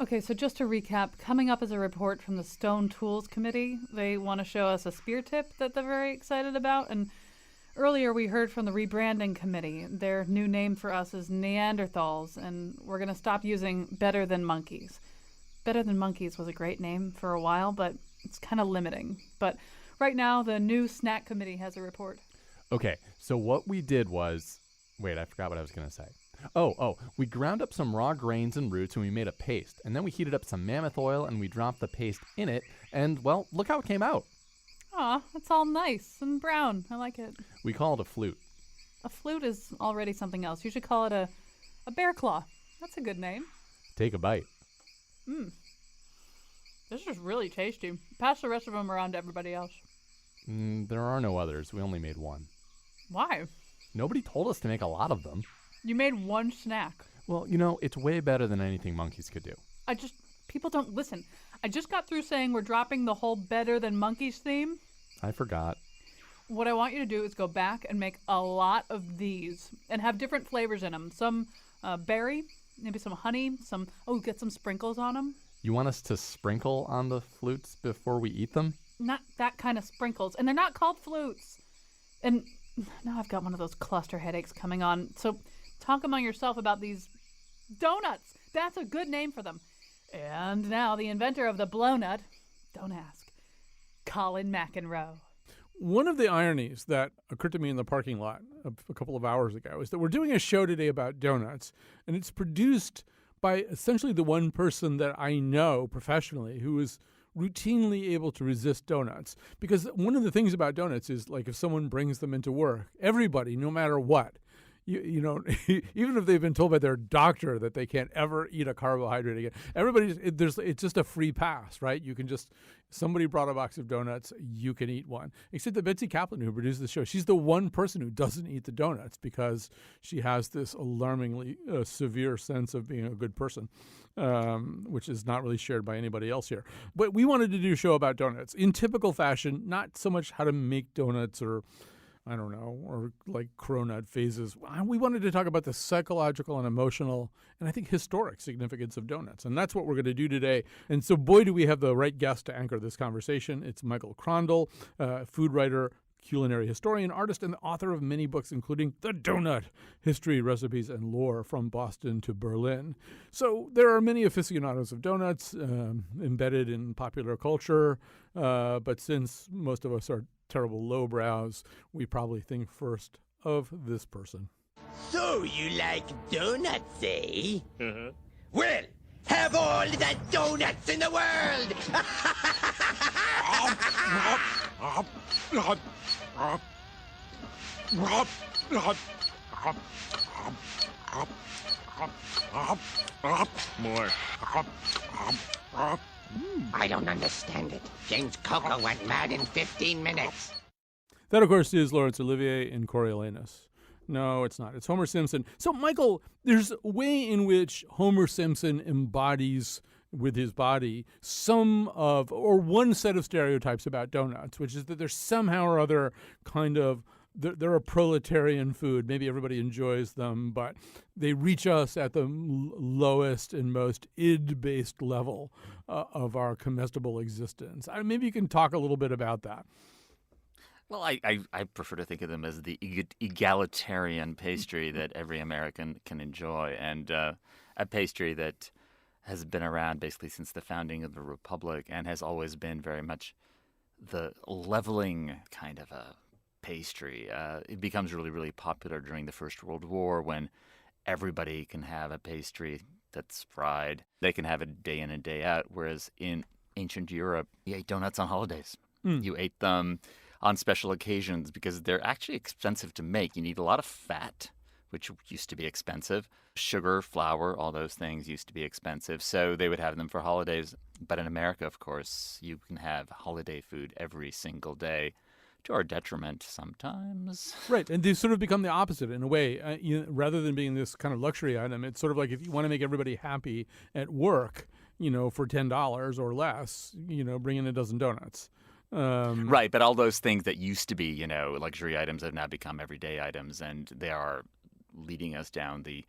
Okay, so just to recap, coming up is a report from the Stone Tools Committee. They want to show us a spear tip that they're very excited about. And earlier we heard from the Rebranding Committee. Their new name for us is Neanderthals, and we're going to stop using Better Than Monkeys. Better Than Monkeys was a great name for a while, but it's kind of limiting. But right now, the new Snack Committee has a report. Okay, so what we did was... Wait, I forgot what I was going to say. We ground up some raw grains and roots and we made a paste. And then we heated up some mammoth oil and we dropped the paste in it. And, well, look how it came out. Aw, it's all nice and brown. I like it. We call it a flute. A flute is already something else. You should call it a bear claw. That's a good name. Take a bite. This is really tasty. Pass the rest of them around to everybody else. There are no others. We only made one. Why? Nobody told us to make a lot of them. You made one snack. Well, it's way better than anything monkeys could do. People don't listen. I just got through saying we're dropping the whole Better Than Monkeys theme. I forgot. What I want you to do is go back and make a lot of these and have different flavors in them. Some berry, maybe some honey, get some sprinkles on them. You want us to sprinkle on the flutes before we eat them? Not that kind of sprinkles. And they're not called flutes. And now I've got one of those cluster headaches coming on. So talk among yourself about these donuts. That's a good name for them. And now the inventor of the blow nut, don't ask, Colin McEnroe. One of the ironies that occurred to me in the parking lot a couple of hours ago is that we're doing a show today about donuts, and it's produced by essentially the one person that I know professionally who is routinely able to resist donuts. Because one of the things about donuts is, like, if someone brings them into work, everybody, no matter what, you know, even if they've been told by their doctor that they can't ever eat a carbohydrate again, it's just a free pass, right? You can just, somebody brought a box of donuts, you can eat one. Except that Betsy Kaplan, who produced the show, she's the one person who doesn't eat the donuts because she has this alarmingly severe sense of being a good person, which is not really shared by anybody else here. But we wanted to do a show about donuts in typical fashion, not so much how to make donuts or like cronut phases. We wanted to talk about the psychological and emotional and I think historic significance of donuts. And that's what we're going to do today. And so, boy, do we have the right guest to anchor this conversation. It's Michael Crondall, food writer, culinary historian, artist, and the author of many books, including The Donut, History, Recipes, and Lore from Boston to Berlin. So there are many aficionados of donuts embedded in popular culture. But since most of us are terrible lowbrows, we probably think first of this person. So you like donuts, eh? Well, have all the donuts in the world! More. I don't understand it. James Coco went mad in 15 minutes. That, of course, is Laurence Olivier in Coriolanus. No, it's not. It's Homer Simpson. So, Michael, there's a way in which Homer Simpson embodies with his body one set of stereotypes about donuts, which is that they're somehow or other kind of, they're a proletarian food. Maybe everybody enjoys them, but they reach us at the lowest and most id-based level of our comestible existence. Maybe you can talk a little bit about that. Well, I prefer to think of them as the egalitarian pastry that every American can enjoy, and a pastry that has been around basically since the founding of the Republic and has always been very much the leveling kind of a pastry. It becomes really, really popular during the First World War when everybody can have a pastry that's fried. They can have it day in and day out, whereas in ancient Europe, you ate donuts on holidays. You ate them on special occasions because they're actually expensive to make. You need a lot of fat, which used to be expensive. Sugar, flour, all those things used to be expensive. So they would have them for holidays. But in America, of course, you can have holiday food every single day, to our detriment sometimes. Right, and they sort of become the opposite in a way. Rather than being this kind of luxury item, it's sort of like if you want to make everybody happy at work, for $10 or less, bring in a dozen donuts. Right, but all those things that used to be, luxury items have now become everyday items, and they are leading us down the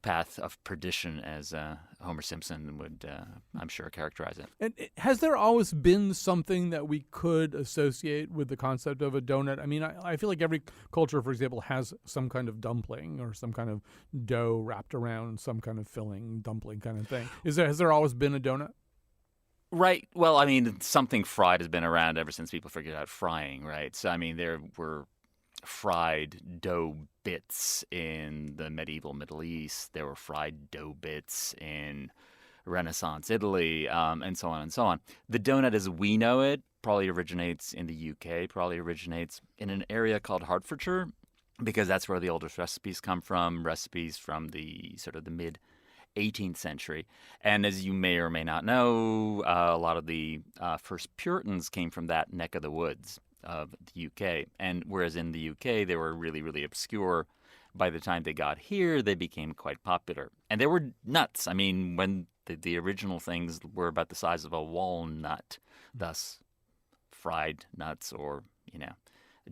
path of perdition, as Homer Simpson would, I'm sure, characterize it. And has there always been something that we could associate with the concept of a donut? I mean, I feel like every culture, for example, has some kind of dumpling or some kind of dough wrapped around some kind of filling dumpling kind of thing. Has there always been a donut? Right. Well, I mean, something fried has been around ever since people figured out frying, right? So, I mean, there were fried dough bits in the medieval Middle East. There were fried dough bits in Renaissance Italy, and so on and so on. The donut as we know it probably originates in the UK, probably originates in an area called Hertfordshire, because that's where the oldest recipes come from, recipes from the sort of the mid 18th century. And as you may or may not know, a lot of the first Puritans came from that neck of the woods of the UK. And whereas in the UK they were really, really obscure, by the time they got here, they became quite popular. And they were nuts. I mean, when the original things were about the size of a walnut, thus fried nuts or,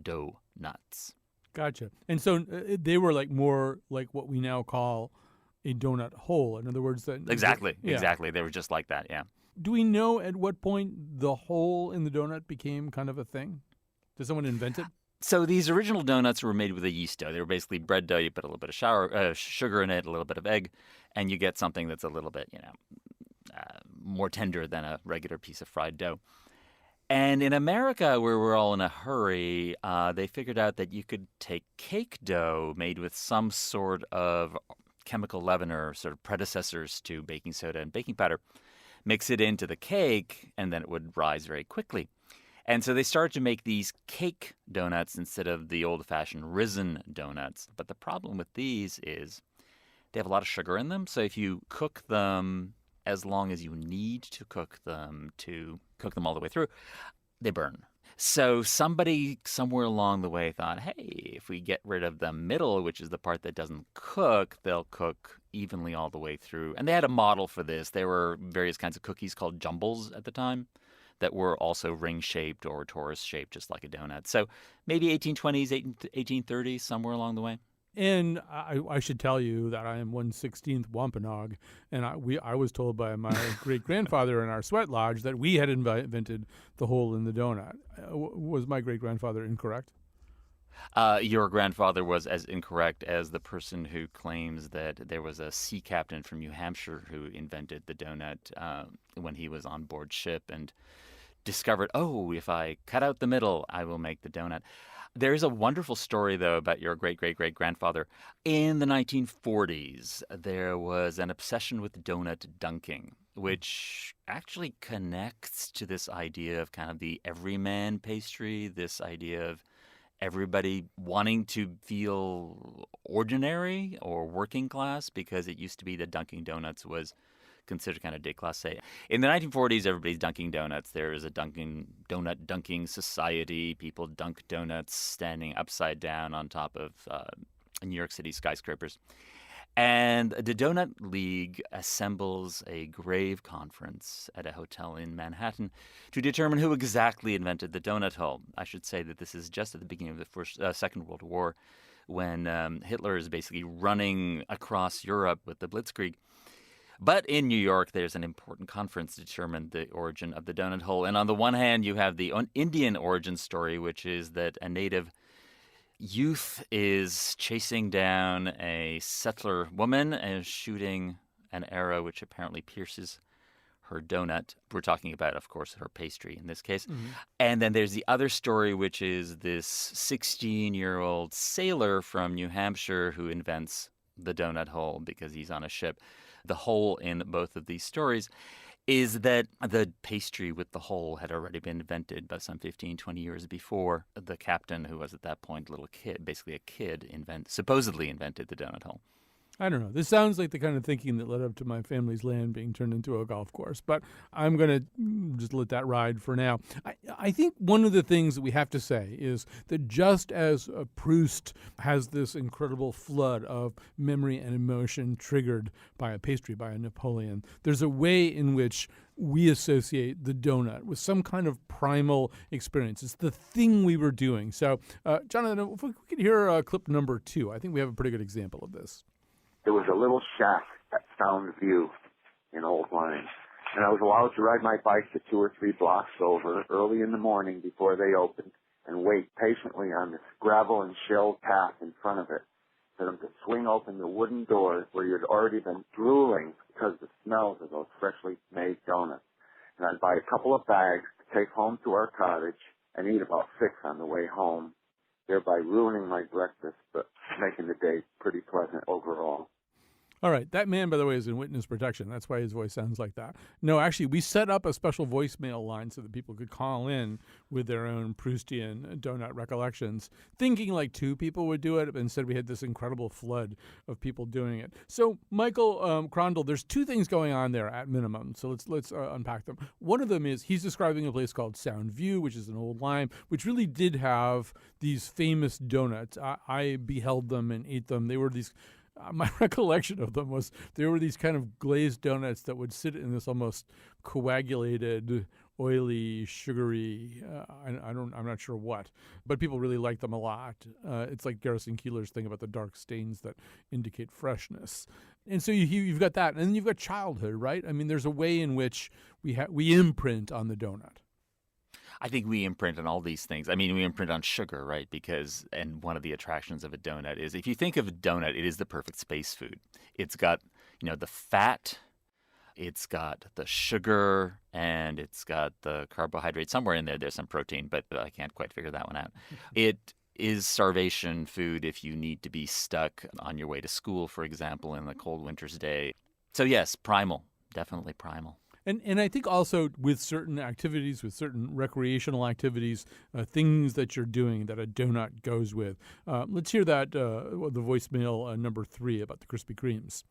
dough nuts. Gotcha. And so they were like more like what we now call a donut hole. In other words, that Exactly. Yeah. Exactly. They were just like that, yeah. Do we know at what point the hole in the donut became kind of a thing? Did someone invent it? So these original donuts were made with a yeast dough. They were basically bread dough. You put a little bit of sugar in it, a little bit of egg, and you get something that's a little bit, more tender than a regular piece of fried dough. And in America, where we're all in a hurry, they figured out that you could take cake dough made with some sort of chemical leavener, sort of predecessors to baking soda and baking powder, mix it into the cake, and then it would rise very quickly. And so they started to make these cake donuts instead of the old-fashioned risen donuts. But the problem with these is they have a lot of sugar in them. So if you cook them as long as you need to cook them all the way through, they burn. So somebody somewhere along the way thought, hey, if we get rid of the middle, which is the part that doesn't cook, they'll cook evenly all the way through. And they had a model for this. There were various kinds of cookies called jumbles at the time that were also ring-shaped or torus-shaped, just like a donut. So maybe 1820s, 1830s, somewhere along the way. And I should tell you that I am 1/16th Wampanoag, and I was told by my great-grandfather in our sweat lodge that we had invented the hole in the donut. Was my great-grandfather incorrect? Your grandfather was as incorrect as the person who claims that there was a sea captain from New Hampshire who invented the donut when he was on board ship and discovered, if I cut out the middle, I will make the donut. There's a wonderful story, though, about your great-great-great-grandfather. In the 1940s, there was an obsession with donut dunking, which actually connects to this idea of kind of the everyman pastry, this idea of everybody wanting to feel ordinary or working class, because it used to be that dunking donuts was considered kind of déclassé. In the 1940s, everybody's dunking donuts. There is a donut dunking society. People dunk donuts standing upside down on top of New York City skyscrapers. And the Donut League assembles a grave conference at a hotel in Manhattan to determine who exactly invented the donut hole. I should say that this is just at the beginning of the Second World War, when Hitler is basically running across Europe with the Blitzkrieg. But in New York, there's an important conference to determine the origin of the donut hole. And on the one hand, you have the Indian origin story, which is that a native youth is chasing down a settler woman and shooting an arrow which apparently pierces her donut. We're talking about, of course, her pastry in this case. Mm-hmm. And then there's the other story, which is this 16-year-old sailor from New Hampshire who invents the donut hole because he's on a ship. The hole in both of these stories is that the pastry with the hole had already been invented by some 15, 20 years before the captain, who was at that point a little kid, basically a kid, supposedly invented the donut hole. I don't know. This sounds like the kind of thinking that led up to my family's land being turned into a golf course, but I'm going to just let that ride for now. I think one of the things that we have to say is that just as Proust has this incredible flood of memory and emotion triggered by a pastry, by a Napoleon, there's a way in which we associate the donut with some kind of primal experience. It's the thing we were doing. So, Jonathan, if we could hear clip number 2, I think we have a pretty good example of this. there was a little shack at Sound View in Old Lyme. And I was allowed to ride my bike to 2 or 3 blocks over early in the morning before they opened and wait patiently on this gravel and shell path in front of it for them to swing open the wooden doors where you'd already been drooling because of the smells of those freshly made donuts. And I'd buy a couple of bags to take home to our cottage and eat about 6 on the way home, thereby ruining my breakfast but making the day pretty pleasant overall. All right. That man, by the way, is in witness protection. That's why his voice sounds like that. No, actually, we set up a special voicemail line so that people could call in with their own Proustian donut recollections, thinking like 2 people would do it. But instead, we had this incredible flood of people doing it. So, Michael Crondall, there's 2 things going on there at minimum. So let's unpack them. One of them is he's describing a place called Sound View, which is an old Lyme, which really did have these famous donuts. I beheld them and ate them. They were these... my recollection of them was there were these kind of glazed donuts that would sit in this almost coagulated, oily, sugary, I'm not sure what, but people really liked them a lot. It's like Garrison Keillor's thing about the dark stains that indicate freshness. And so you've got that, and then you've got childhood, right? I mean, there's a way in which we imprint on the donut. I think we imprint on all these things. I mean, we imprint on sugar, right? And one of the attractions of a donut is, if you think of a donut, it is the perfect space food. It's got, the fat, it's got the sugar, and it's got the carbohydrate. Somewhere in there, there's some protein, but I can't quite figure that one out. It is starvation food if you need to be stuck on your way to school, for example, in the cold winter's day. So yes, primal, definitely primal. And I think also with certain activities, with certain recreational activities, things that you're doing that a donut goes with. Let's hear that, the voicemail number 3 about the Krispy Kremes.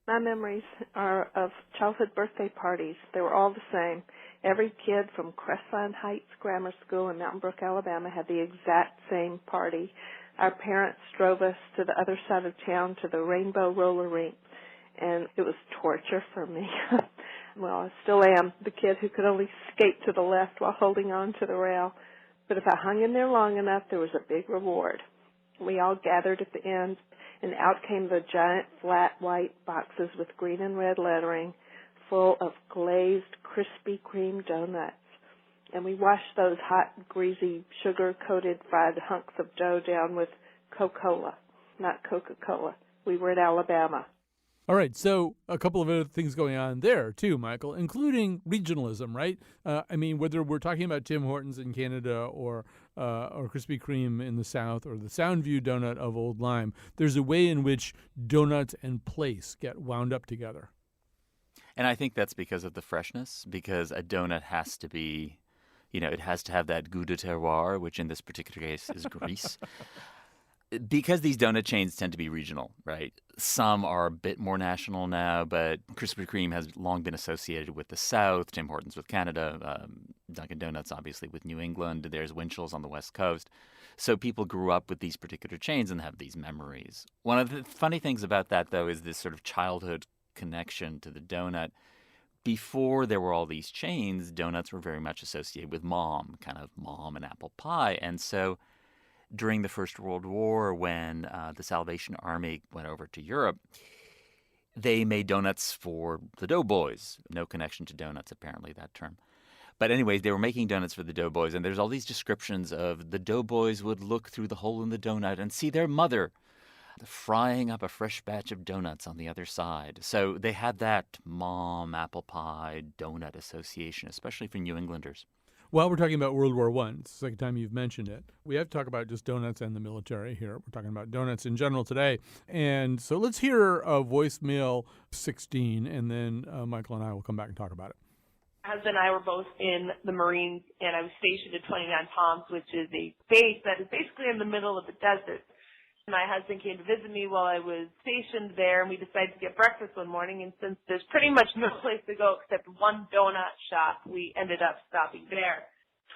My memories are of childhood birthday parties. They were all the same. Every kid from Crestline Heights Grammar School in Mountain Brook, Alabama, had the exact same party. Our parents drove us to the other side of town to the Rainbow Roller Rink, and it was torture for me. Well, I still am the kid who could only skate to the left while holding on to the rail. But if I hung in there long enough, there was a big reward. We all gathered at the end, and out came the giant flat white boxes with green and red lettering full of glazed Krispy Kreme donuts. And we washed those hot, greasy, sugar-coated fried hunks of dough down with Coca-Cola, not Coca-Cola. We were in Alabama. All right, so a couple of other things going on there, too, Michael, including regionalism, right? I mean, whether we're talking about Tim Hortons in Canada or Krispy Kreme in the South or the Soundview donut of Old Lyme, there's a way in which donuts and place get wound up together. And I think that's because of the freshness, because a donut has to be, it has to have that goût de terroir, which in this particular case is Greece. Because these donut chains tend to be regional, right? Some are a bit more national now, but Krispy Kreme has long been associated with the South, Tim Hortons with Canada, Dunkin' Donuts obviously with New England, there's Winchell's on the West Coast. So people grew up with these particular chains and have these memories. One of the funny things about that, though, is this sort of childhood connection to the donut. Before there were all these chains, donuts were very much associated with mom, kind of mom and apple pie. And so during the First World War, when the Salvation Army went over to Europe, they made donuts for the doughboys. No connection to donuts, apparently, that term. But anyways, they were making donuts for the doughboys, and there's all these descriptions of the doughboys would look through the hole in the donut and see their mother frying up a fresh batch of donuts on the other side. So they had that mom, apple pie, donut association, especially for New Englanders. While we're talking about World War I, it's the second time you've mentioned it, we have to talk about just donuts and the military here. We're talking about donuts in general today. And so let's hear voicemail 16, and then Michael and I will come back and talk about it. My husband and I were both in the Marines, and I was stationed at 29 Palms, which is a base that is basically in the middle of the desert. My husband came to visit me while I was stationed there, and we decided to get breakfast one morning. And since there's pretty much no place to go except one donut shop, we ended up stopping there.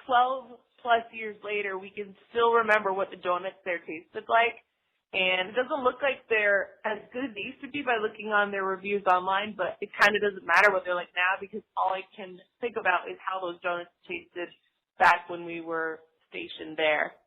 12-plus years later, we can still remember what the donuts there tasted like. And it doesn't look like they're as good as they used to be by looking on their reviews online, but it kind of doesn't matter what they're like now, because all I can think about is how those donuts tasted back when we were stationed there.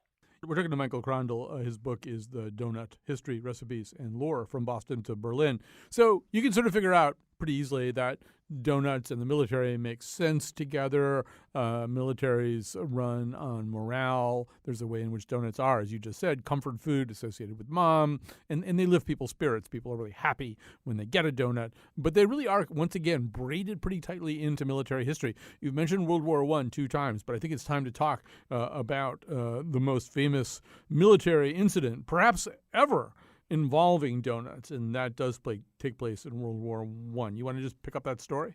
We're talking to Michael Krondl. His book is The Donut: History, Recipes, and Lore from Boston to Berlin. So you can sort of figure out pretty easily that donuts and the military make sense together. Militaries run on morale. There's a way in which donuts are, as you just said, comfort food associated with mom, and they lift people's spirits. People are really happy when they get a donut. But they really are, once again, braided pretty tightly into military history. You've mentioned World War I 2 times, but I think it's time to talk about the most famous military incident, perhaps ever, involving donuts, and that does take place in World War I. You want to just pick up that story?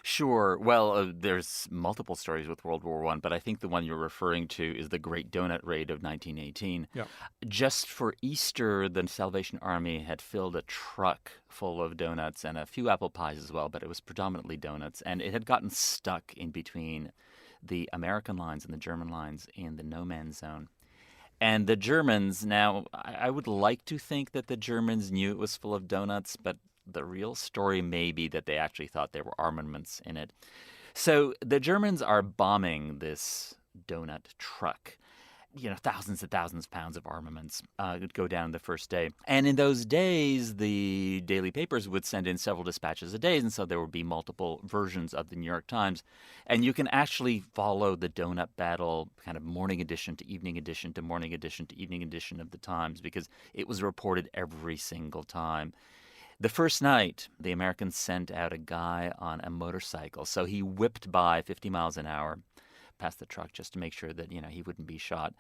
Sure. Well, there's multiple stories with World War I, but I think the one you're referring to is the Great Donut Raid of 1918. Yeah. Just for Easter, the Salvation Army had filled a truck full of donuts and a few apple pies as well, but it was predominantly donuts, and it had gotten stuck in between the American lines and the German lines in the no-man's zone. And the Germans, now, I would like to think that the Germans knew it was full of donuts, but the real story may be that they actually thought there were armaments in it. So the Germans are bombing this donut truck. Thousands and thousands of pounds of armaments would go down the first day. And in those days, the daily papers would send in several dispatches a day, and so there would be multiple versions of the New York Times. And you can actually follow the donut battle, kind of morning edition to evening edition to morning edition to evening edition of the Times, because it was reported every single time. The first night, the Americans sent out a guy on a motorcycle. So he whipped by 50 miles an hour past the truck just to make sure that, he wouldn't be shot,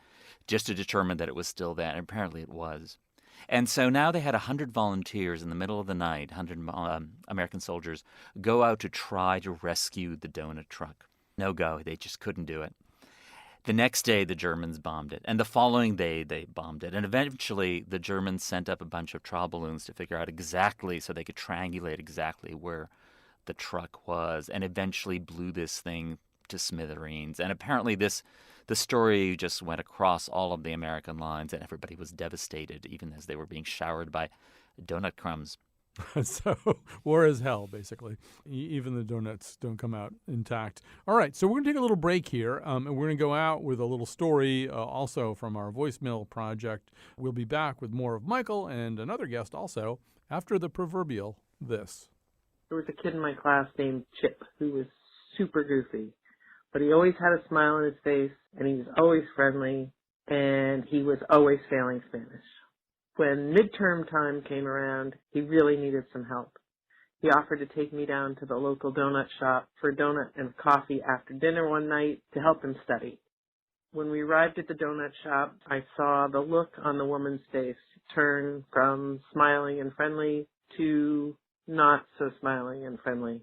just to determine that it was still there. And apparently it was. And so now they had 100 volunteers in the middle of the night, 100 American soldiers, go out to try to rescue the donut truck. No go. They just couldn't do it. The next day, the Germans bombed it. And the following day, they bombed it. And eventually, the Germans sent up a bunch of trial balloons to figure out exactly, so they could triangulate exactly where the truck was, and eventually blew this thing to smithereens. And apparently the story just went across all of the American lines, and everybody was devastated, even as they were being showered by donut crumbs. So war is hell, basically. Even the donuts don't come out intact. All right, so we're going to take a little break here, and we're going to go out with a little story also from our voicemail project. We'll be back with more of Michael and another guest also after the proverbial this. There was a kid in my class named Chip who was super goofy, but he always had a smile on his face, and he was always friendly, and he was always failing Spanish. When midterm time came around, he really needed some help. He offered to take me down to the local donut shop for a donut and coffee after dinner one night to help him study. When we arrived at the donut shop, I saw the look on the woman's face turn from smiling and friendly to not so smiling and friendly.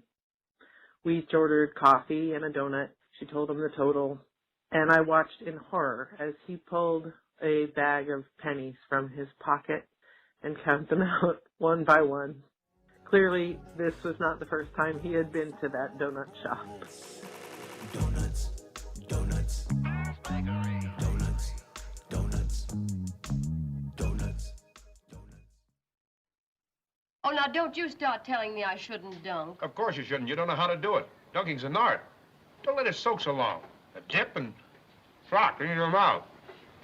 We each ordered coffee and a donut. She told him the total, and I watched in horror as he pulled a bag of pennies from his pocket and count them out one by one. Clearly, this was not the first time he had been to that donut shop. Donuts, donuts, donuts, donuts, donuts. Oh, now don't you start telling me I shouldn't dunk. Of course you shouldn't. You don't know how to do it. Dunking's an art. Don't let it soak so long. A tip and flop in your mouth.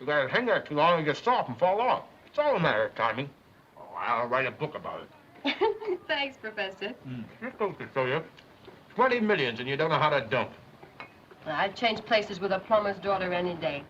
You gotta hang there too long and get soft and fall off. It's all a matter of timing. Oh, I'll write a book about it. Thanks, Professor. This goes to show you. 20 millions and you don't know how to dunk. I'd change places with a plumber's daughter any day.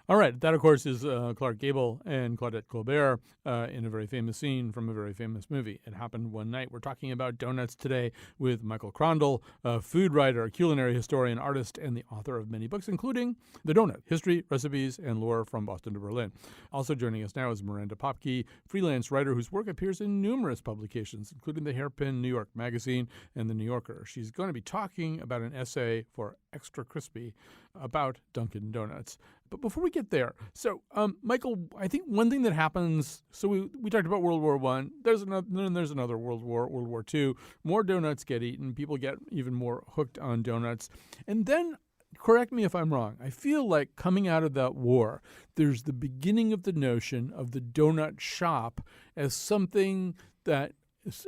All right, that, of course, is Clark Gable and Claudette Colbert in a very famous scene from a very famous movie. It happened one night. We're talking about donuts today with Michael Krondl, a food writer, culinary historian, artist, and the author of many books, including The Donut, History, Recipes, and Lore from Boston to Berlin. Also joining us now is Miranda Popke, freelance writer whose work appears in numerous publications, including the Hairpin New York Magazine and The New Yorker. She's going to be talking about an essay for Extra Crispy about Dunkin' Donuts. But before we get there, so Michael, I think one thing that happens, so we talked about World War I, there's another World War II, more donuts get eaten, people get even more hooked on donuts. And then, correct me if I'm wrong, I feel like coming out of that war, there's the beginning of the notion of the donut shop as something that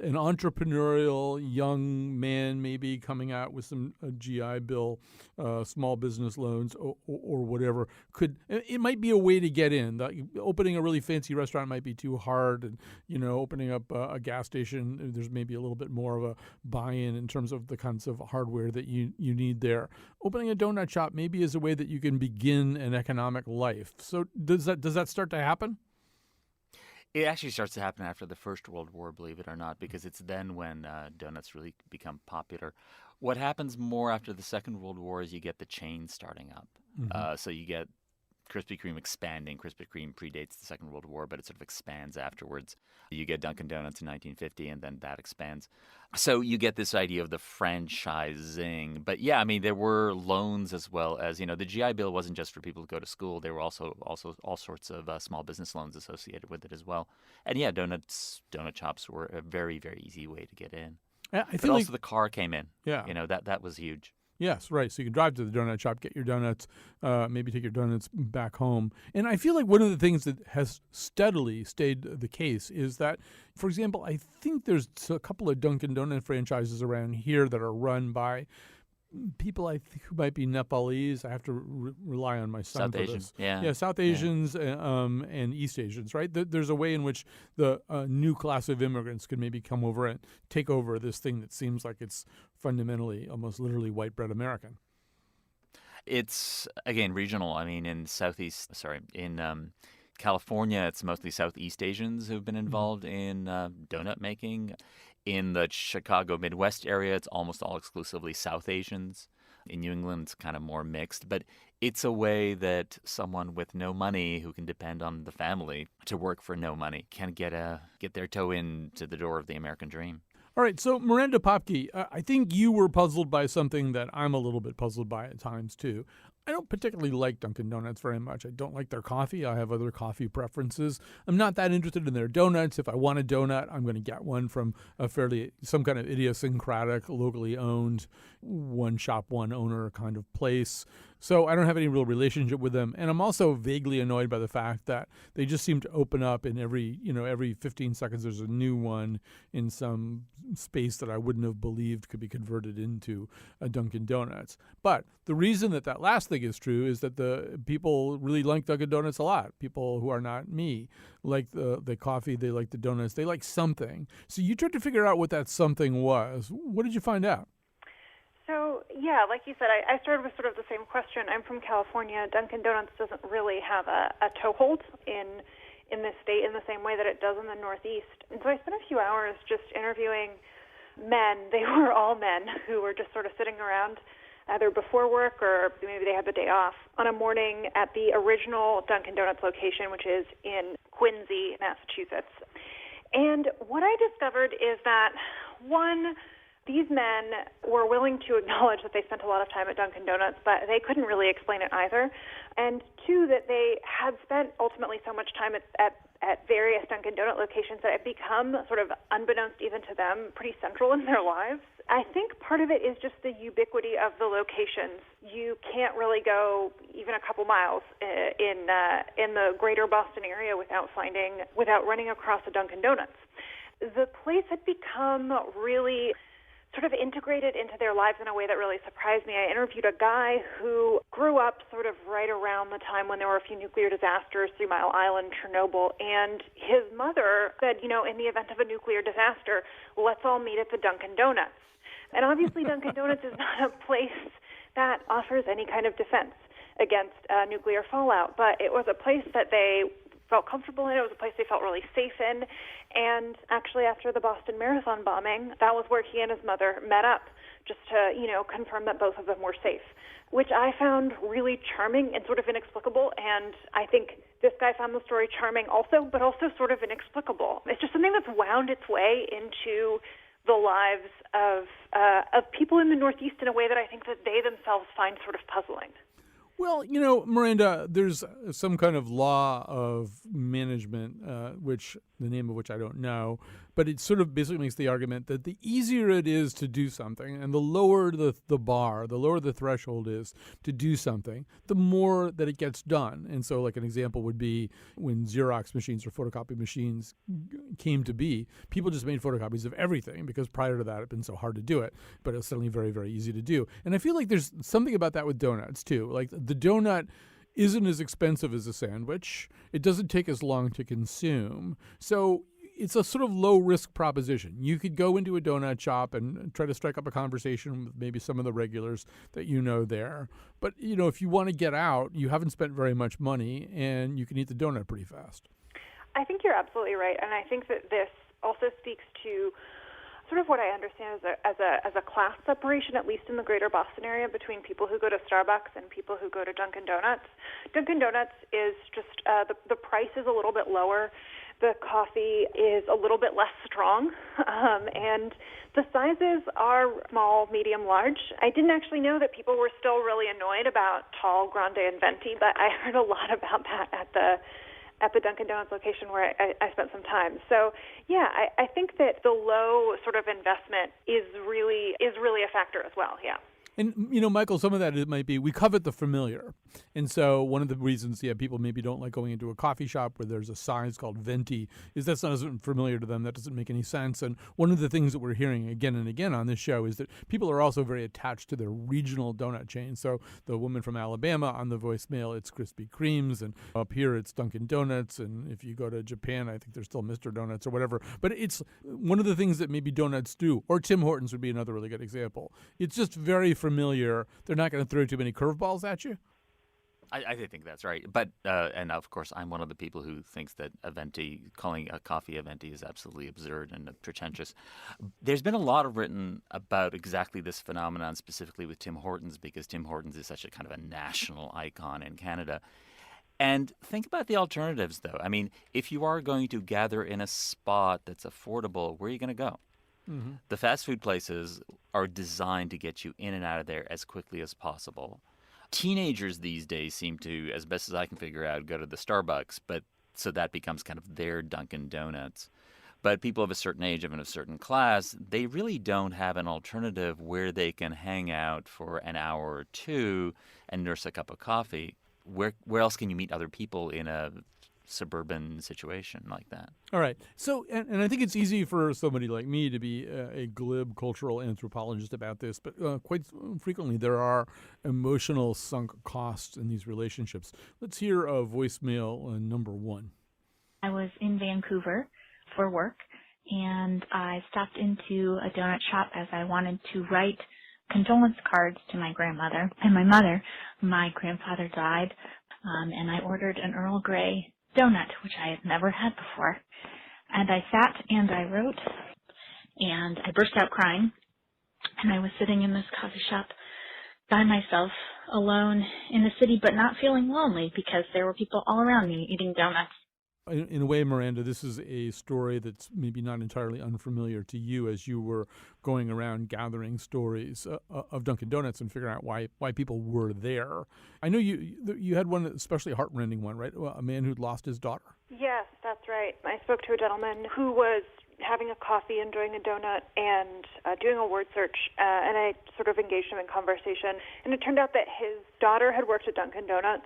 an entrepreneurial young man maybe coming out with some GI Bill, small business loans or whatever, it might be a way to get in. Opening a really fancy restaurant might be too hard, and opening up a gas station, there's maybe a little bit more of a buy-in in terms of the kinds of hardware that you need there. Opening a donut shop maybe is a way that you can begin an economic life. So does that start to happen? It actually starts to happen after the First World War, believe it or not, because it's then when donuts really become popular. What happens more after the Second World War is you get the chains starting up. So you get Krispy Kreme expanding. Krispy Kreme predates the Second World War, but it sort of expands afterwards. You get Dunkin' Donuts in 1950, and then that expands. So you get this idea of the franchising. But yeah, I mean, there were loans as well as, the GI Bill wasn't just for people to go to school. There were also all sorts of small business loans associated with it as well. And yeah, donut shops were a very, very easy way to get in. But also the car came in. Yeah. That was huge. Yes, right. So you can drive to the donut shop, get your donuts, maybe take your donuts back home. And I feel like one of the things that has steadily stayed the case is that, for example, I think there's a couple of Dunkin' Donut franchises around here that are run by people I think who might be Nepalese. I have to rely on my son for this. Yeah, South Asians and East Asians, right? There's a way in which the new class of immigrants could maybe come over and take over this thing that seems like it's fundamentally, almost literally white bread American. It's, again, regional. I mean, in California, it's mostly Southeast Asians who've been involved in donut making. In the Chicago Midwest area, it's almost all exclusively South Asians. In New England, it's kind of more mixed. But it's a way that someone with no money who can depend on the family to work for no money can get their toe into the door of the American dream. All right, so Miranda Popke, I think you were puzzled by something that I'm a little bit puzzled by at times, too. I don't particularly like Dunkin' Donuts very much. I don't like their coffee. I have other coffee preferences. I'm not that interested in their donuts. If I want a donut, I'm going to get one from some kind of idiosyncratic, locally owned, one shop, one owner kind of place. So I don't have any real relationship with them. And I'm also vaguely annoyed by the fact that they just seem to open up in every 15 seconds there's a new one in some space that I wouldn't have believed could be converted into a Dunkin' Donuts. But the reason that last thing is true is that the people really like Dunkin' Donuts a lot. People who are not me like the coffee, they like the donuts, they like something. So you tried to figure out what that something was. What did you find out? So, yeah, like you said, I started with sort of the same question. I'm from California. Dunkin' Donuts doesn't really have a toehold in this state in the same way that it does in the Northeast. And so I spent a few hours just interviewing men. They were all men who were just sort of sitting around either before work or maybe they had the day off on a morning at the original Dunkin' Donuts location, which is in Quincy, Massachusetts. And what I discovered is that, one, these men were willing to acknowledge that they spent a lot of time at Dunkin' Donuts, but they couldn't really explain it either. And two, that they had spent ultimately so much time at various Dunkin' Donut locations that it become sort of unbeknownst even to them pretty central in their lives. I think part of it is just the ubiquity of the locations. You can't really go even a couple miles in the greater Boston area without running across a Dunkin' Donuts. The place had become really sort of integrated into their lives in a way that really surprised me. I interviewed a guy who grew up sort of right around the time when there were a few nuclear disasters, 3 Mile Island, Chernobyl, and his mother said, in the event of a nuclear disaster, let's all meet at the Dunkin' Donuts. And obviously Dunkin' Donuts is not a place that offers any kind of defense against nuclear fallout, but it was a place that they felt comfortable in. It was a place they felt really safe in. And actually, after the Boston Marathon bombing, that was where he and his mother met up, just to, confirm that both of them were safe, which I found really charming and sort of inexplicable. And I think this guy found the story charming also, but also sort of inexplicable. It's just something that's wound its way into the lives of people in the Northeast in a way that I think that they themselves find sort of puzzling. Well, you know, Miranda, there's some kind of law of management, which the name of which I don't know, but it sort of basically makes the argument that the easier it is to do something and the lower the bar, the lower the threshold is to do something, the more that it gets done. And so like an example would be when Xerox machines or photocopy machines came to be, people just made photocopies of everything because prior to that it had been so hard to do it, but it was suddenly very, very easy to do. And I feel like there's something about that with donuts too. Like the donut isn't as expensive as a sandwich. It doesn't take as long to consume. So it's a sort of low-risk proposition. You could go into a donut shop and try to strike up a conversation with maybe some of the regulars that you know there. But, you know, if you want to get out, you haven't spent very much money, and you can eat the donut pretty fast. I think you're absolutely right, and I think that this also speaks to sort of what I understand as a class separation, at least in the greater Boston area, between people who go to Starbucks and people who go to Dunkin' Donuts. Dunkin' Donuts is just the price is a little bit lower. The coffee is a little bit less strong, and the sizes are small, medium, large. I didn't actually know that people were still really annoyed about tall, grande, and venti, but I heard a lot about that at the Dunkin' Donuts location where I spent some time. So, yeah, I think that the low sort of investment is really a factor as well, yeah. And, you know, Michael, some of that it might be we covet the familiar. And so one of the reasons, people maybe don't like going into a coffee shop where there's a size called venti is that's not familiar to them. That doesn't make any sense. And one of the things that we're hearing again and again on this show is that people are also very attached to their regional donut chain. So the woman from Alabama on the voicemail, it's Krispy Kremes. And up here, it's Dunkin' Donuts. And if you go to Japan, I think there's still Mr. Donuts or whatever. But it's one of the things that maybe donuts do, or Tim Hortons would be another really good example. It's just very familiar. They're not going to throw too many curveballs at you. I think that's right. But, and of course, I'm one of the people who thinks that calling a coffee a venti is absolutely absurd and pretentious. There's been a lot written about exactly this phenomenon, specifically with Tim Hortons, because Tim Hortons is such a kind of a national icon in Canada. And think about the alternatives, though. I mean, if you are going to gather in a spot that's affordable, where are you going to go? Mm-hmm. The fast food places are designed to get you in and out of there as quickly as possible. Teenagers these days seem to, as best as I can figure out, go to the Starbucks, but so that becomes kind of their Dunkin' Donuts. But people of a certain age, of a certain class, they really don't have an alternative where they can hang out for an hour or two and nurse a cup of coffee. Where else can you meet other people in a suburban situation like that? All right. So, and I think it's easy for somebody like me to be a glib cultural anthropologist about this, but quite frequently there are emotional sunk costs in these relationships. Let's hear voicemail number 1. I was in Vancouver for work, and I stopped into a donut shop as I wanted to write condolence cards to my grandmother and my mother. My grandfather died, and I ordered an Earl Grey donut, which I had never had before. And I sat and I wrote, and I burst out crying. And I was sitting in this coffee shop by myself, alone in the city, but not feeling lonely because there were people all around me eating donuts. In a way, Miranda, this is a story that's maybe not entirely unfamiliar to you as you were going around gathering stories of Dunkin' Donuts and figuring out why people were there. I know you had one especially heartrending one, right? A man who'd lost his daughter. Yes, that's right. I spoke to a gentleman who was having a coffee, enjoying a donut, and doing a word search, and I sort of engaged him in conversation. And it turned out that his daughter had worked at Dunkin' Donuts,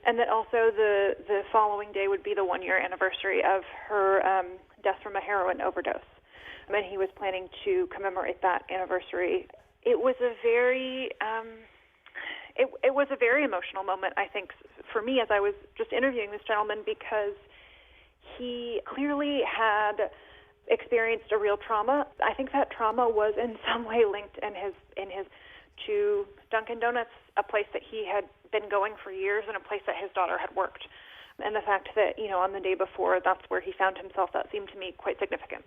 and that also the following day would be the 1-year anniversary of her death from a heroin overdose. And he was planning to commemorate that anniversary. It was a very it was a very emotional moment, I think, for me as I was just interviewing this gentleman, because he clearly had experienced a real trauma. I think that trauma was in some way linked in his to Dunkin' Donuts, a place that he had been going for years and a place that his daughter had worked. And the fact that, on the day before, that's where he found himself, that seemed to me quite significant.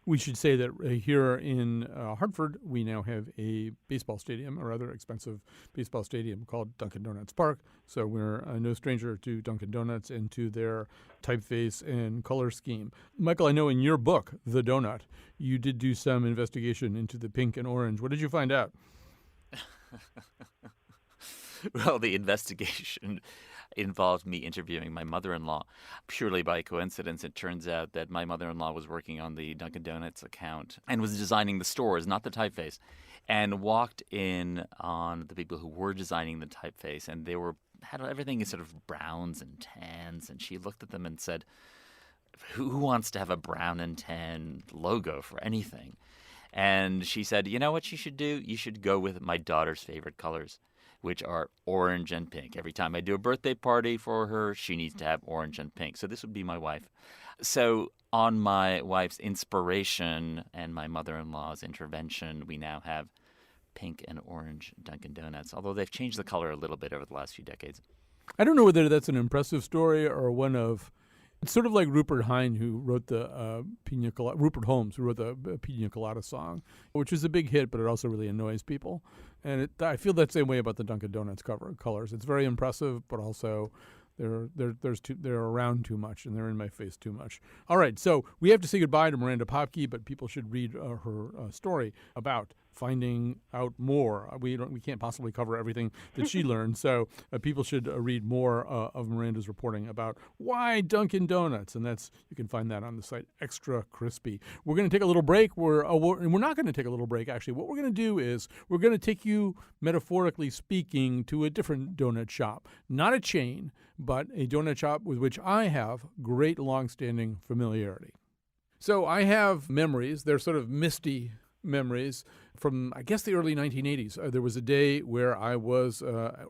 We should say that here in Hartford, we now have a baseball stadium, a rather expensive baseball stadium called Dunkin' Donuts Park. So we're no stranger to Dunkin' Donuts and to their typeface and color scheme. Michael, I know in your book, The Donut, you did do some investigation into the pink and orange. What did you find out? Well, the investigation involved me interviewing my mother-in-law. Purely by coincidence, it turns out that my mother-in-law was working on the Dunkin' Donuts account and was designing the stores, not the typeface, and walked in on the people who were designing the typeface, and they had everything in sort of browns and tans, and she looked at them and said, who wants to have a brown and tan logo for anything? And she said, you know what you should do? You should go with my daughter's favorite colors, which are orange and pink. Every time I do a birthday party for her, she needs to have orange and pink. So this would be my wife. So on my wife's inspiration and my mother-in-law's intervention, we now have pink and orange Dunkin' Donuts, although they've changed the color a little bit over the last few decades. I don't know whether that's an impressive story or one of... It's sort of like Rupert Hine, who wrote the Pina Colada, Rupert Holmes, who wrote the Pina Colada song, which is a big hit, but it also really annoys people. And I feel that same way about the Dunkin' Donuts colors. It's very impressive, but also they're around too much and they're in my face too much. All right, so we have to say goodbye to Miranda Popke, but people should read her story about finding out more. We can't possibly cover everything that she learned, so people should read more of Miranda's reporting about why Dunkin' Donuts, and you can find that on the site Extra Crispy. We're going to take a little break. We're not going to take a little break, actually. What we're going to do is we're going to take you, metaphorically speaking, to a different donut shop. Not a chain, but a donut shop with which I have great long-standing familiarity. So I have memories. They're sort of misty memories from, I guess, the early 1980s. There was a day where I was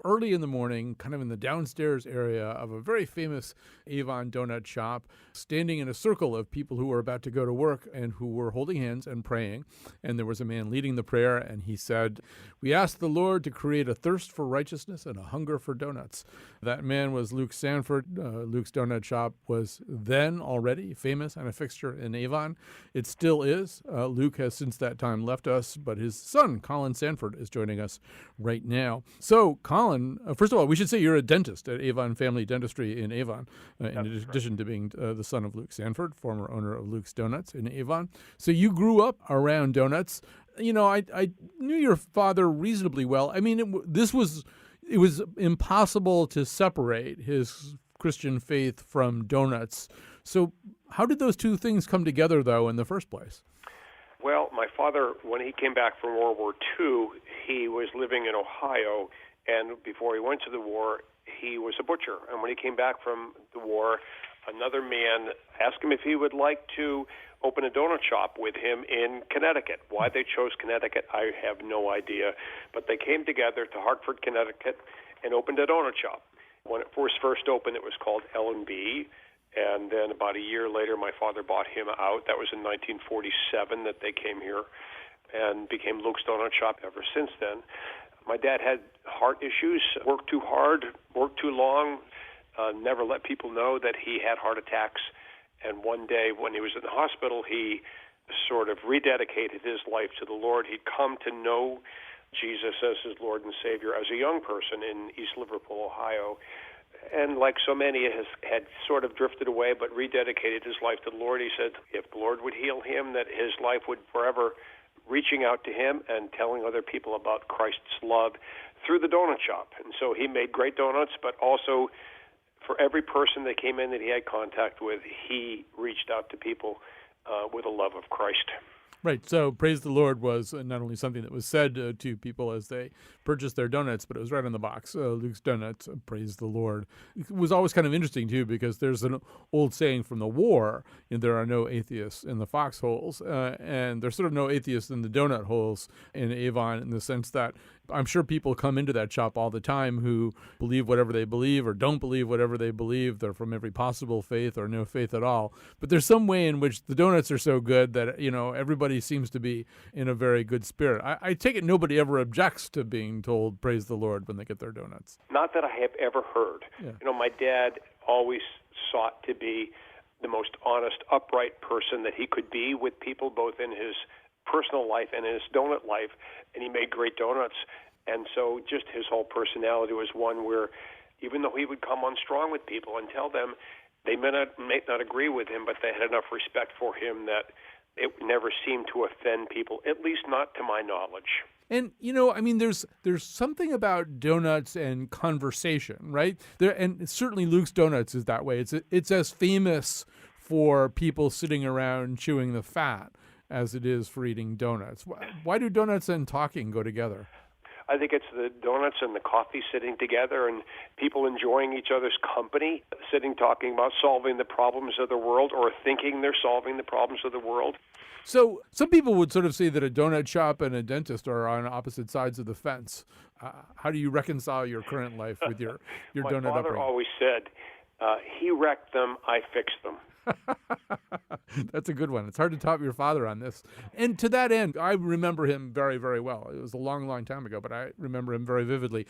early in the morning, kind of in the downstairs area of a very famous Avon donut shop, standing in a circle of people who were about to go to work and who were holding hands and praying. And there was a man leading the prayer, and he said, "We ask the Lord to create a thirst for righteousness and a hunger for donuts." That man was Luke Sanford. Luke's Donut Shop was then already famous and a fixture in Avon. It still is. Luke has since that time left us, but his son, Colin Sanford, is joining us right now. So, Colin, first of all, we should say you're a dentist at Avon Family Dentistry in Avon, in addition to being the son of Luke Sanford, former owner of Luke's Donuts in Avon. So you grew up around donuts. You know, I knew your father reasonably well. I mean, it was impossible to separate his Christian faith from donuts. So how did those two things come together, though, in the first place? Well, my father, when he came back from World War II, he was living in Ohio, and before he went to the war, he was a butcher. And when he came back from the war, another man asked him if he would like to open a donut shop with him in Connecticut. Why they chose Connecticut, I have no idea. But they came together to Hartford, Connecticut, and opened a donut shop. When it was first opened, it was called L&B. And then about a year later, my father bought him out. That was in 1947 that they came here and became Luke's Donut Shop ever since then. My dad had heart issues, worked too hard, worked too long, never let people know that he had heart attacks. And one day when he was in the hospital, he sort of rededicated his life to the Lord. He'd come to know Jesus as his Lord and Savior as a young person in East Liverpool, Ohio. And like so many, had sort of drifted away, but rededicated his life to the Lord. He said if the Lord would heal him, that his life would forever reaching out to him and telling other people about Christ's love through the donut shop. And so he made great donuts, but also for every person that came in that he had contact with, he reached out to people with a love of Christ. Right. So praise the Lord was not only something that was said to people as they purchased their donuts, but it was right on the box. Luke's Donuts, praise the Lord. It was always kind of interesting, too, because there's an old saying from the war, there are no atheists in the foxholes, and there's sort of no atheists in the donut holes in Avon in the sense that I'm sure people come into that shop all the time who believe whatever they believe or don't believe whatever they believe. They're from every possible faith or no faith at all. But there's some way in which the donuts are so good that, everybody seems to be in a very good spirit. I take it nobody ever objects to being told praise the Lord when they get their donuts. Not that I have ever heard. Yeah. My dad always sought to be the most honest, upright person that he could be with people, both in his personal life and in his donut life, and he made great donuts. And so just his whole personality was one where even though he would come on strong with people and tell them they may not agree with him, but they had enough respect for him that It never seemed to offend people, at least not to my knowledge. And I mean, there's something about donuts and conversation, right? And certainly Luke's Donuts is that way. It's as famous for people sitting around chewing the fat as it is for eating donuts. Why do donuts and talking go together? I think it's the donuts and the coffee sitting together and people enjoying each other's company, sitting talking about solving the problems of the world or thinking they're solving the problems of the world. So some people would sort of say that a donut shop and a dentist are on opposite sides of the fence. How do you reconcile your current life with your donut My father upbringing? always said, he wrecked them, I fixed them. That's a good one. It's hard to top your father on this. And to that end, I remember him very, very well. It was a long, long time ago, but I remember him very vividly.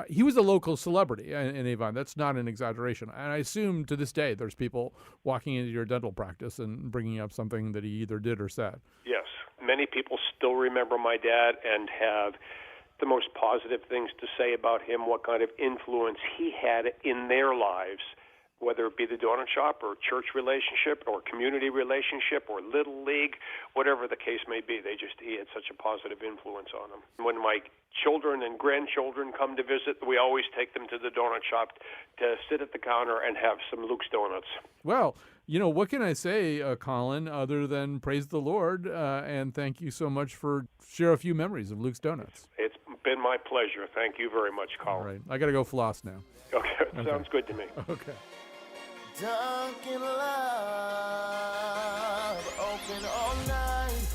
He was a local celebrity in Avon. That's not an exaggeration. And I assume to this day there's people walking into your dental practice and bringing up something that he either did or said. Yes. Many people still remember my dad and have the most positive things to say about him, what kind of influence he had in their lives, whether it be the donut shop or church relationship or community relationship or little league, whatever the case may be. He had such a positive influence on them. When my children and grandchildren come to visit, we always take them to the donut shop to sit at the counter and have some Luke's Donuts. Well, what can I say, Colin, other than praise the Lord and thank you so much for share a few memories of Luke's Donuts. It's been my pleasure. Thank you very much, Colin. All right. I got to go floss now. Okay. Sounds good to me. Okay. Dunkin' Love, open all night.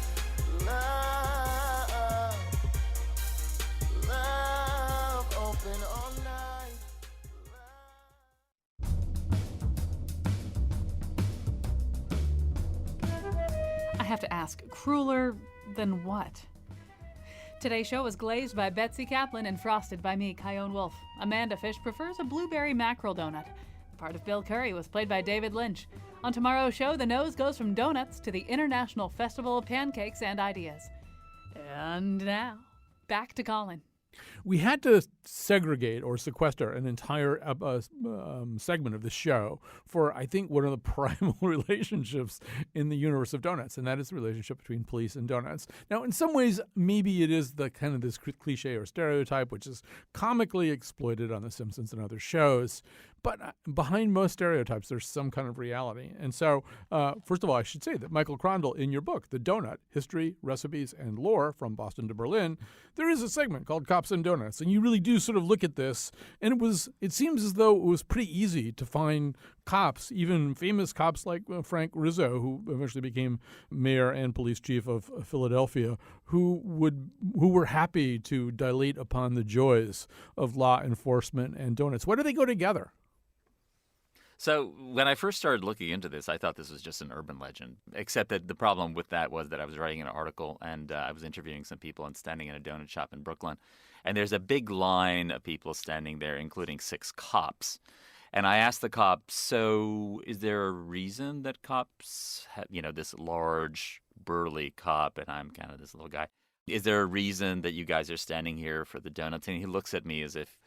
Love, open all night. I have to ask, crueler than what? Today's show was glazed by Betsy Kaplan and frosted by me, Kyone Wolf. Amanda Fish prefers a blueberry mackerel donut. Part of Bill Curry was played by David Lynch. On tomorrow's show, the nose goes from donuts to the International Festival of Pancakes and Ideas. And now, back to Colin. We had to segregate or sequester an entire segment of the show for, I think, one of the primal relationships in the universe of donuts, and that is the relationship between police and donuts. Now, in some ways, maybe it is the kind of this cliche or stereotype, which is comically exploited on The Simpsons and other shows. But behind most stereotypes, there's some kind of reality. And so, first of all, I should say that Michael Crondall, in your book, The Donut, History, Recipes, and Lore from Boston to Berlin, there is a segment called Cops and Donuts. And you really do sort of look at this, and it seems as though it was pretty easy to find cops, even famous cops like Frank Rizzo, who eventually became mayor and police chief of Philadelphia, who were happy to dilate upon the joys of law enforcement and donuts. Why do they go together? So when I first started looking into this, I thought this was just an urban legend, except that the problem with that was that I was writing an article and I was interviewing some people and standing in a donut shop in Brooklyn. And there's a big line of people standing there, including 6 cops. And I asked the cops, so is there a reason that cops have, this large, burly cop, and I'm kind of this little guy. Is there a reason that you guys are standing here for the donuts? And he looks at me as if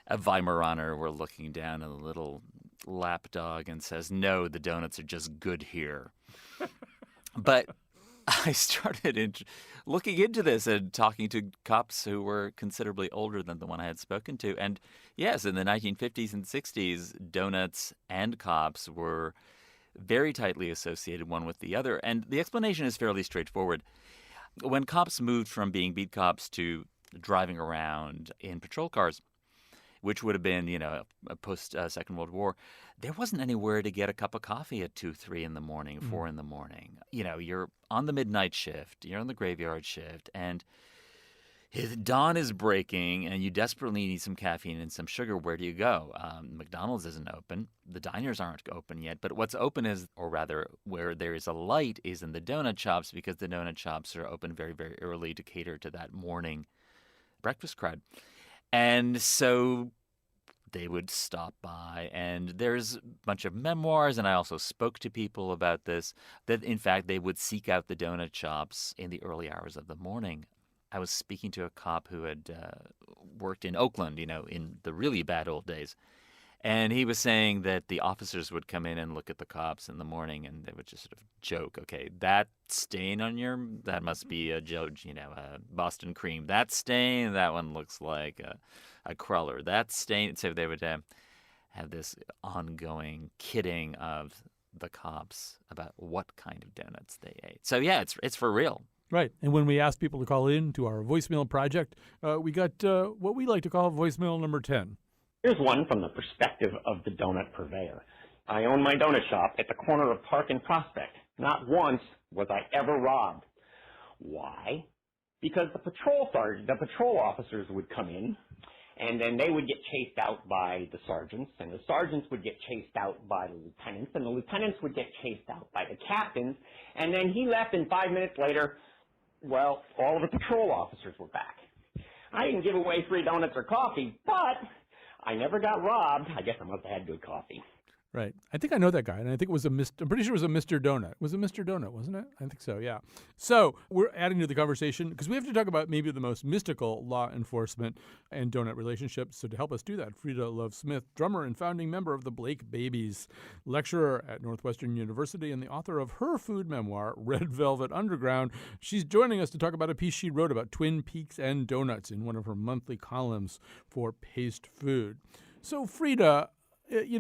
a Weimaraner were looking down at a little lapdog and says, no, the donuts are just good here. But I started looking into this and talking to cops who were considerably older than the one I had spoken to. And yes, in the 1950s and 60s, donuts and cops were very tightly associated one with the other. And the explanation is fairly straightforward. When cops moved from being beat cops to driving around in patrol cars, which would have been, a post-Second World War, there wasn't anywhere to get a cup of coffee at 2, 3 in the morning, 4 in the morning. You're on the midnight shift, you're on the graveyard shift, and dawn is breaking, and you desperately need some caffeine and some sugar. Where do you go? McDonald's isn't open. The diners aren't open yet. But what's open is, or rather, where there is a light is in the donut shops, because the donut shops are open very, very early to cater to that morning breakfast crowd. And so they would stop by, and there's a bunch of memoirs, and I also spoke to people about this, that in fact they would seek out the donut shops in the early hours of the morning. I was speaking to a cop who had worked in Oakland, in the really bad old days, And he was saying that the officers would come in and look at the cops in the morning, and they would just sort of joke, okay, that stain on that must be a Boston cream. That stain, that one looks like a cruller. That stain, so they would have this ongoing kidding of the cops about what kind of donuts they ate. So yeah, it's for real. Right. And when we asked people to call in to our voicemail project, we got what we like to call voicemail number 10. Here's one from the perspective of the donut purveyor. I own my donut shop at the corner of Park and Prospect. Not once was I ever robbed. Why? Because the patrol officers would come in, and then they would get chased out by the sergeants, and the sergeants would get chased out by the lieutenants, and the lieutenants would get chased out by the captains, and then he left, and 5 minutes later, well, all of the patrol officers were back. I didn't give away free donuts or coffee, but I never got robbed. I guess I must have had good coffee. Right. I think I know that guy, and I think it was I'm pretty sure it was a Mr. Donut. Was it Mr. Donut, wasn't it? I think so, yeah. So we're adding to the conversation because we have to talk about maybe the most mystical law enforcement and donut relationships. So to help us do that, Frida Love Smith, drummer and founding member of the Blake Babies, lecturer at Northwestern University and the author of her food memoir, Red Velvet Underground. She's joining us to talk about a piece she wrote about Twin Peaks and donuts in one of her monthly columns for Paste Food. So Frida,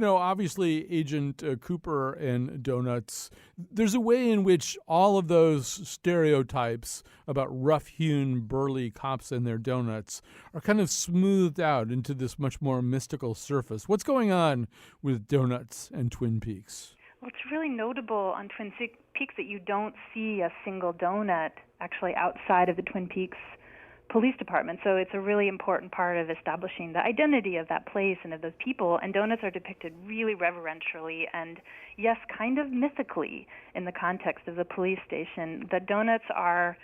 obviously Agent Cooper and donuts, there's a way in which all of those stereotypes about rough-hewn, burly cops and their donuts are kind of smoothed out into this much more mystical surface. What's going on with donuts and Twin Peaks? Well, it's really notable on Twin Peaks that you don't see a single donut actually outside of the Twin Peaks police department. So it's a really important part of establishing the identity of that place and of those people. And donuts are depicted really reverentially and, yes, kind of mythically in the context of the police station. The donuts are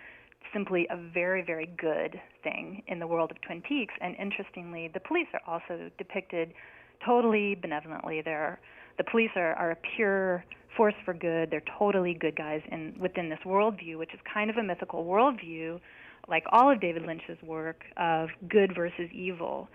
simply a very, very good thing in the world of Twin Peaks. And interestingly, the police are also depicted totally benevolently. The police are a pure force for good. They're totally good guys within this worldview, which is kind of a mythical worldview, like all of David Lynch's work, of good versus evil.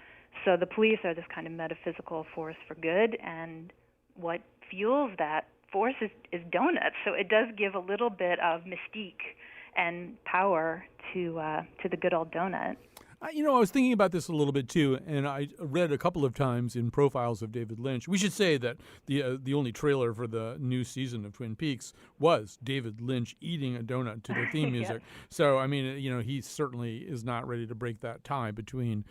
So the police are this kind of metaphysical force for good, and what fuels that force is donuts. So it does give a little bit of mystique and power to the good old donut. I was thinking about this a little bit, too, and I read a couple of times in profiles of David Lynch. We should say that the only trailer for the new season of Twin Peaks was David Lynch eating a donut to the theme music. Yes. So, I mean, he certainly is not ready to break that tie between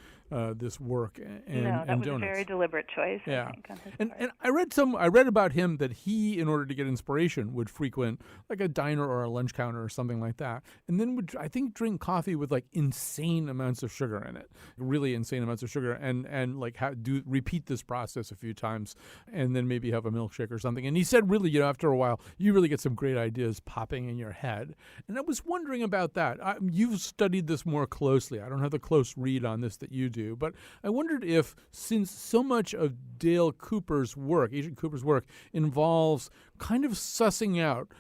this work and No, that was donuts. a very deliberate choice, Yeah. I think, on his And part. I read about him that he, in order to get inspiration, would frequent like a diner or a lunch counter or something like that, and then would, I think, drink coffee with like insane amounts of sugar in it, really insane amounts of sugar, and like repeat this process a few times, and then maybe have a milkshake or something. And he said, really, after a while, you really get some great ideas popping in your head. And I was wondering about that. You've studied this more closely. I don't have the close read on this that you do, but I wondered if, since so much of Dale Cooper's work, Agent Cooper's work, involves kind of sussing out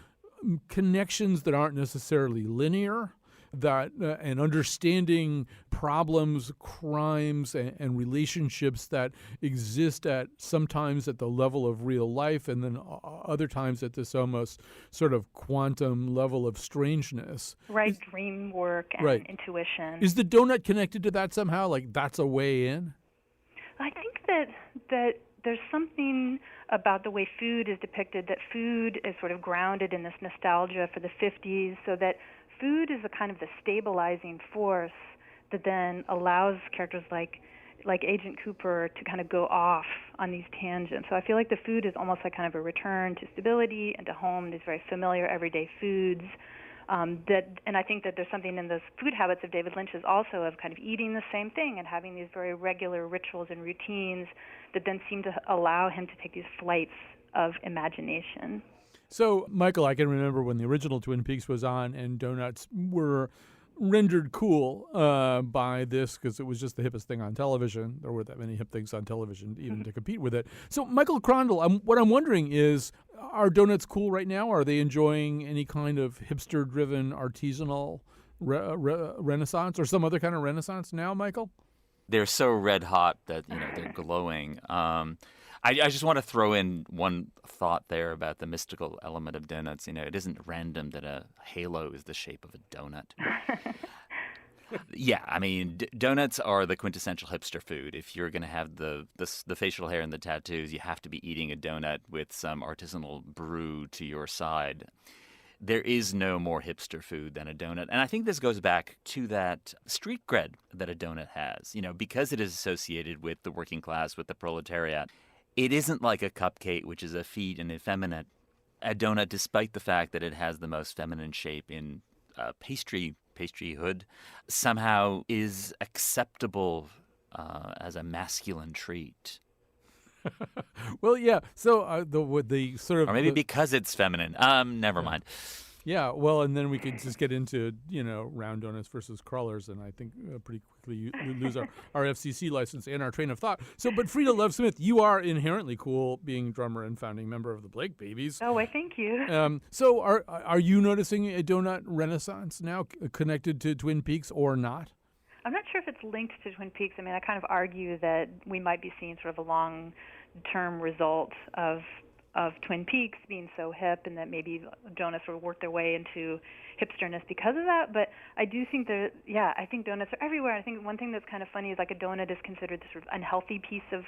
connections that aren't necessarily linear, that and understanding problems, crimes, and relationships that exist sometimes at the level of real life, and then other times at this almost sort of quantum level of strangeness. Right, dream work and right. intuition. Is the donut connected to that somehow? Like that's a way in? I think that there's something about the way food is depicted, that food is sort of grounded in this nostalgia for the 50s, so that food is a kind of the stabilizing force that then allows characters like Agent Cooper to kind of go off on these tangents. So I feel like the food is almost like kind of a return to stability and to home, these very familiar everyday foods. And I think that there's something in those food habits of David Lynch's also of kind of eating the same thing and having these very regular rituals and routines that then seem to allow him to take these flights of imagination. So, Michael, I can remember when the original Twin Peaks was on and donuts were rendered cool by this because it was just the hippest thing on television. There weren't that many hip things on television even to compete with it. So, Michael Crondall, what I'm wondering is, are donuts cool right now? Are they enjoying any kind of hipster-driven artisanal renaissance or some other kind of renaissance now, Michael? They're so red hot that they're glowing. I just want to throw in one thought there about the mystical element of donuts. It isn't random that a halo is the shape of a donut. Yeah, I mean, donuts are the quintessential hipster food. If you're going to have the facial hair and the tattoos, you have to be eating a donut with some artisanal brew to your side. There is no more hipster food than a donut. And I think this goes back to that street cred that a donut has. Because it is associated with the working class, with the proletariat, it isn't like a cupcake, which is effete and effeminate. A donut, despite the fact that it has the most feminine shape in pastryhood, somehow is acceptable as a masculine treat. Well, yeah. So the sort of, or maybe because it's feminine. Never mind. Yeah. Well, and then we could just get into round donuts versus crawlers, and I think pretty quickly you lose our FCC license and our train of thought. So, but Frida Love Smith, you are inherently cool, being drummer and founding member of the Blake Babies. Oh, why, thank you. So, are you noticing a donut renaissance now connected to Twin Peaks or not? I'm not sure if it's linked to Twin Peaks. I mean, I kind of argue that we might be seeing sort of a long-term result of Twin Peaks being so hip, and that maybe donuts sort of work their way into hipsterness because of that. But I do think I think donuts are everywhere. I think one thing that's kind of funny is like a donut is considered this sort of unhealthy piece of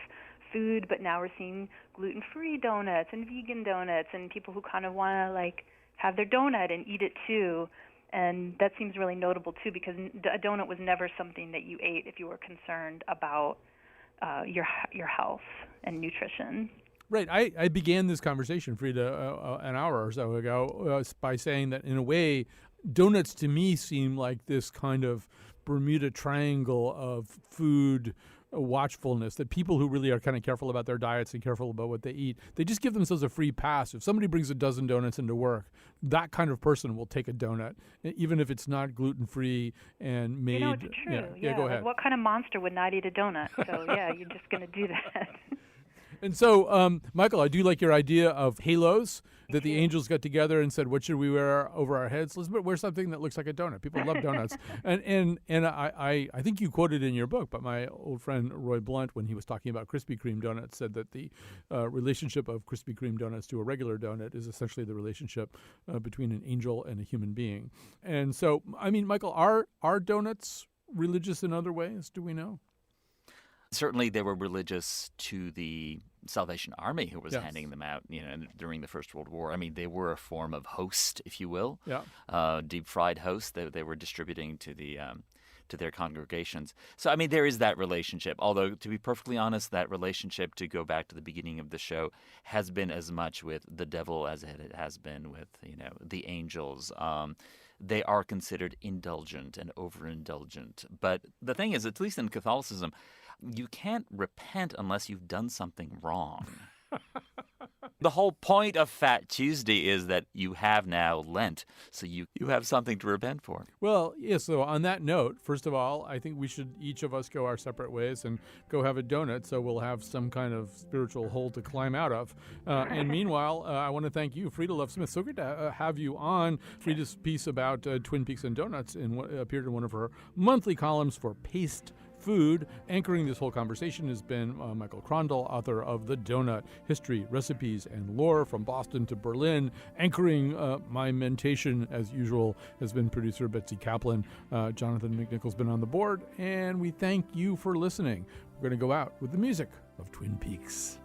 food, but now we're seeing gluten-free donuts and vegan donuts and people who kind of want to like have their donut and eat it too. And that seems really notable, too, because a donut was never something that you ate if you were concerned about your health and nutrition. Right. I began this conversation, Frida, an hour or so ago by saying that, in a way, donuts to me seem like this kind of Bermuda Triangle of food watchfulness, that people who really are kind of careful about their diets and careful about what they eat, they just give themselves a free pass. If somebody brings a dozen donuts into work, that kind of person will take a donut, even if it's not gluten-free and made. It's true. Yeah, go ahead. Like, what kind of monster would not eat a donut? So, yeah, you're just going to do that. And so, Michael, I do like your idea of halos, that the angels got together and said, what should we wear over our heads? Let's wear something that looks like a donut. People love donuts. and I think you quoted in your book, but my old friend Roy Blunt, when he was talking about Krispy Kreme donuts, said that the relationship of Krispy Kreme donuts to a regular donut is essentially the relationship between an angel and a human being. And so, I mean, Michael, are donuts religious in other ways? Do we know? Certainly, they were religious to the Salvation Army, who was handing them out, during the First World War. I mean, they were a form of host, if you will, deep fried host that they were distributing to their congregations. So, I mean, there is that relationship. Although, to be perfectly honest, that relationship, to go back to the beginning of the show, has been as much with the devil as it has been with, the angels. They are considered indulgent and overindulgent. But the thing is, at least in Catholicism, you can't repent unless you've done something wrong. The whole point of Fat Tuesday is that you have now Lent, so you have something to repent for. Well, yeah, so on that note, first of all, I think we should each of us go our separate ways and go have a donut, so we'll have some kind of spiritual hole to climb out of. And meanwhile, I want to thank you, Frida Love Smith. So good to have you on. Frida's piece about Twin Peaks and donuts appeared in one of her monthly columns for Paste Food. Anchoring this whole conversation has been Michael Crondall, author of The Donut, History, Recipes, and Lore from Boston to Berlin. Anchoring my mentation, as usual, has been producer Betsy Kaplan. Jonathan McNichol's been on the board, and we thank you for listening. We're going to go out with the music of Twin Peaks.